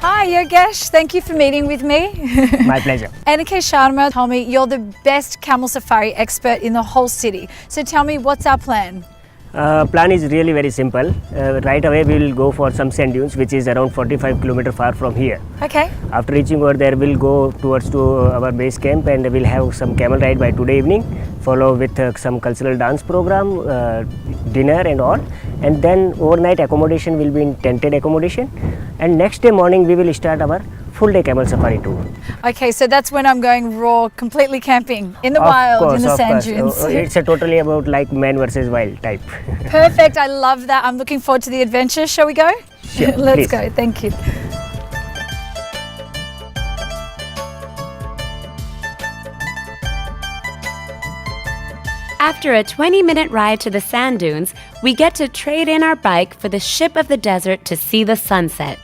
Hi Yogesh, thank you for meeting with me. My pleasure. Jaisalmer told me you're the best camel safari expert in the whole city. So tell me, what's our plan? Plan is really very simple. Right away we will go for some sand dunes, which is around 45 km far from here. Okay. After reaching over there, we'll go towards to our base camp and we'll have some camel ride by today evening, follow with some cultural dance program, dinner and all. And then overnight accommodation will be in tented accommodation. And next day morning we will start our full day camel safari tour. Okay, so that's when I'm going raw, completely camping in the wild, in the sand dunes. It's a totally about like man versus wild type. Perfect, I love that. I'm looking forward to the adventure. Shall we go? Sure, Let's please. go, thank you. After a 20-minute ride to the sand dunes, we get to trade in our bike for the ship of the desert to see the sunset.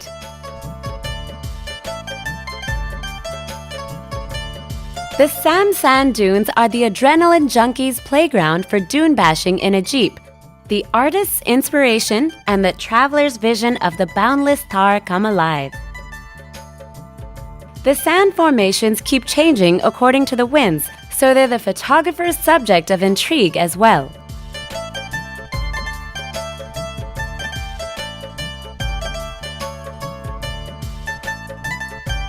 The sand dunes are the adrenaline junkies' playground for dune bashing in a jeep. The artist's inspiration and the traveler's vision of the boundless Thar come alive. The sand formations keep changing according to the winds, so they're the photographer's subject of intrigue as well.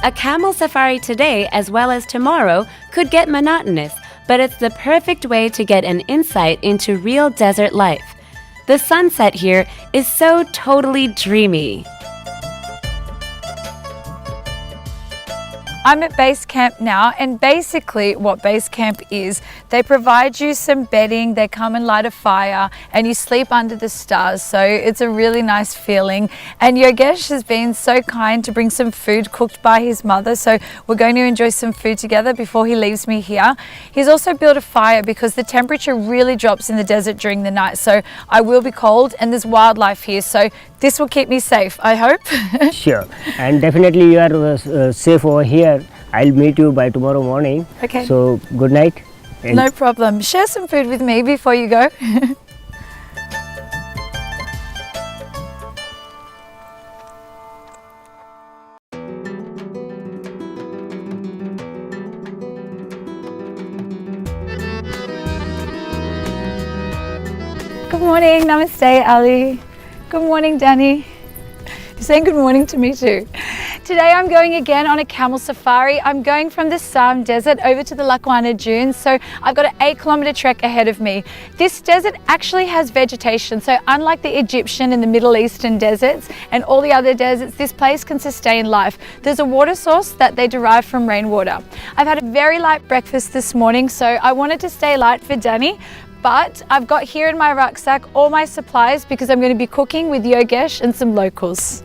A camel safari today as well as tomorrow could get monotonous, but it's the perfect way to get an insight into real desert life. The sunset here is so totally dreamy. I'm at base camp now, and basically what base camp is, they provide you some bedding, they come and light a fire, and you sleep under the stars. So it's a really nice feeling. And Yogesh has been so kind to bring some food cooked by his mother, so we're going to enjoy some food together before he leaves me here. He's also built a fire because the temperature really drops in the desert during the night, so I will be cold, and there's wildlife here, so this will keep me safe, I hope. Sure, and definitely you are safe over here. I'll meet you by tomorrow morning. Okay. So good night. And No problem. Share some food with me before you go. Good morning, namaste Ali. Good morning Danny. You're saying good morning to me too. Today I'm going again on a camel safari. I'm going from the Sam Desert over to the Lakwana Dunes, so I've got an 8-kilometer trek ahead of me. This desert actually has vegetation, so unlike the Egyptian and the Middle Eastern deserts and all the other deserts, this place can sustain life. There's a water source that they derive from rainwater. I've had a very light breakfast this morning, so I wanted to stay light for Danny, but I've got here in my rucksack all my supplies because I'm going to be cooking with Yogesh and some locals.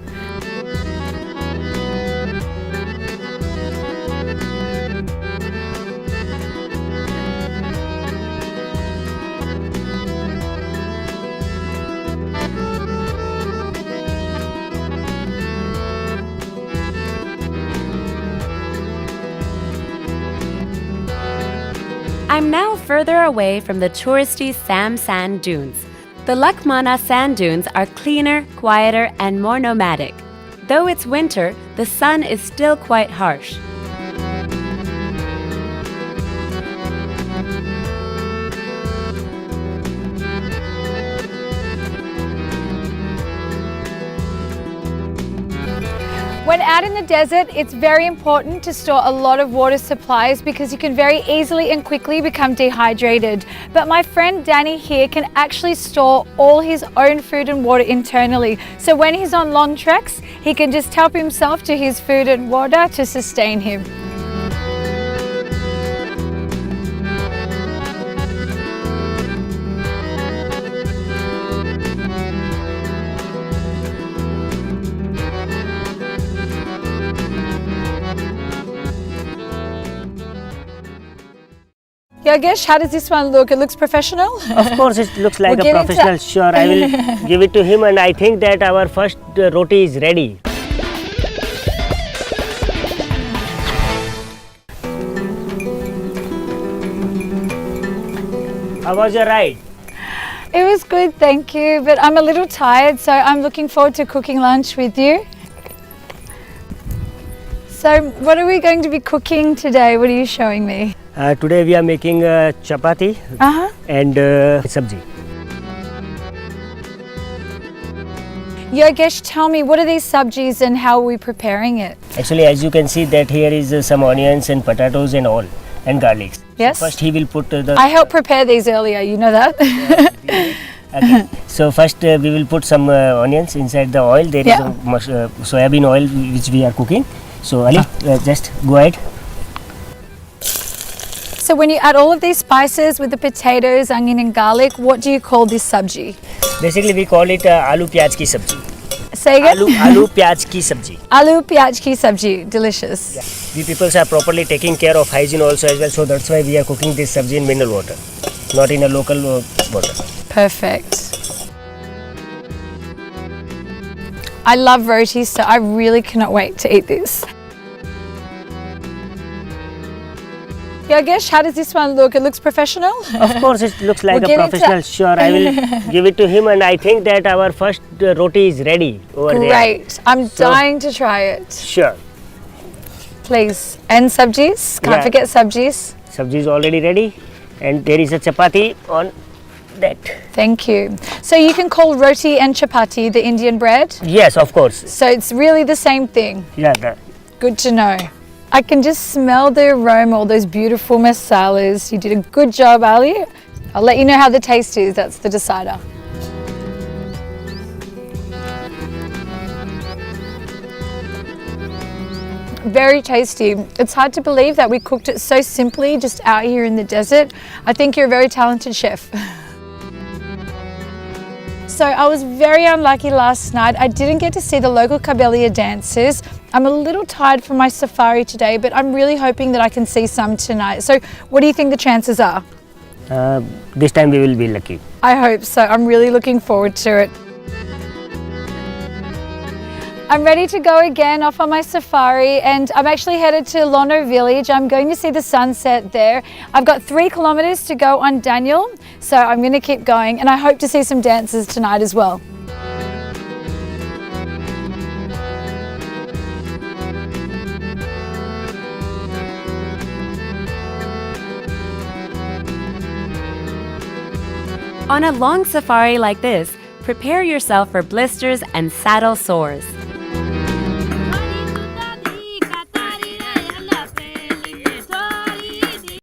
I'm now further away from the touristy Sam sand dunes. The Lakwana sand dunes are cleaner, quieter, and more nomadic. Though it's winter, the sun is still quite harsh. When out in the desert, it's very important to store a lot of water supplies because you can very easily and quickly become dehydrated. But my friend Danny here can actually store all his own food and water internally. So when he's on long treks, he can just help himself to his food and water to sustain him. Yogesh, how does this one look? It looks professional? of course, it looks like We'll a give it to- professional. Sure, I will give it to him, and I think that our first roti is ready. How was your ride? It was good, thank you, but I'm a little tired, so I'm looking forward to cooking lunch with you. So what are we going to be cooking today? What are you showing me? Today we are making chapati and sabji. Yogesh, tell me, what are these sabjis and how are we preparing it? Actually, as you can see that here is some onions and potatoes and all and garlics. Yes. So first he will put the... I helped prepare these earlier, you know that? Okay. So first we will put some onions inside the oil. There is soybean oil which we are cooking. So Ali, just go ahead. So when you add all of these spices with the potatoes, onion and garlic, what do you call this sabji? Basically we call it aloo pyaj ki sabji. Say again? Aloo pyaj ki sabji. Aloo pyaj ki sabji, delicious. Yeah. We people are properly taking care of hygiene also as well. So that's why we are cooking this sabji in mineral water, not in a local water. Perfect. I love roti, so I really cannot wait to eat this. Yogesh, how does this one look? It looks professional? Of course, it looks like We'll a professional. Sure, I will give it to him, and I think that our first roti is ready over there. Great. I'm dying to try it. Sure. Please. And sabjis? Can't forget sabjis. Sabji is already ready, and there is a chapati on that. Thank you. So you can call roti and chapati the Indian bread? Yes, of course. So it's really the same thing? Yeah. Good to know. I can just smell the aroma, all those beautiful masalas. You did a good job, Ali. I'll let you know how the taste is. That's the decider. Very tasty. It's hard to believe that we cooked it so simply just out here in the desert. I think you're a very talented chef. So I was very unlucky last night. I didn't get to see the local Kabelia dances. I'm a little tired from my safari today, but I'm really hoping that I can see some tonight. So what do you think the chances are? This time we will be lucky. I hope so. I'm really looking forward to it. I'm ready to go again off on my safari, and I'm actually headed to Lono village. I'm going to see the sunset there. I've got 3 kilometers to go on Daniel, so I'm going to keep going, and I hope to see some dances tonight as well. On a long safari like this, prepare yourself for blisters and saddle sores.